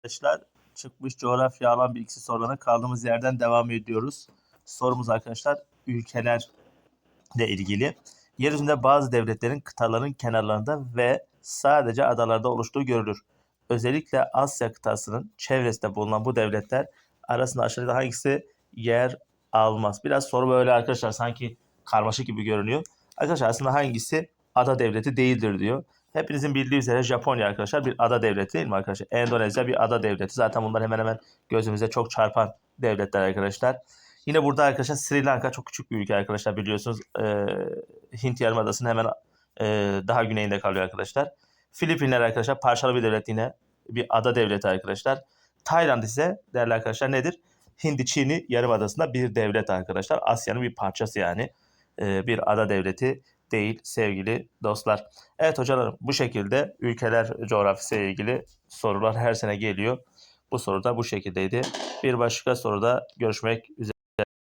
Arkadaşlar çıkmış coğrafya alan bilgisi sorularına kaldığımız yerden devam ediyoruz. Sorumuz arkadaşlar ülkelerle ilgili. Yeryüzünde bazı devletlerin kıtaların kenarlarında ve sadece adalarda oluştuğu görülür. Özellikle Asya kıtasının çevresinde bulunan bu devletler arasında aşağıda hangisi yer almaz? Biraz soru böyle arkadaşlar sanki karmaşık gibi görünüyor. Arkadaşlar aslında hangisi ada devleti değildir diyor. Hepinizin bildiği üzere Japonya arkadaşlar bir ada devleti değil mi arkadaşlar? Endonezya bir ada devleti. Zaten bunlar hemen hemen gözümüze çok çarpan devletler arkadaşlar. Yine burada arkadaşlar Sri Lanka çok küçük bir ülke arkadaşlar biliyorsunuz. Hint Yarımadası'nın hemen daha güneyinde kalıyor arkadaşlar. Filipinler arkadaşlar parçalı bir devlet yine bir ada devleti arkadaşlar. Tayland ise değerli arkadaşlar nedir? Hindi Çin'i Yarımadası'nda bir devlet arkadaşlar. Asya'nın bir parçası yani. Bir ada devleti değil sevgili dostlar. Evet hocalarım bu şekilde ülkeler coğrafyası ile ilgili sorular her sene geliyor. Bu soru da bu şekildeydi. Bir başka soruda görüşmek üzere.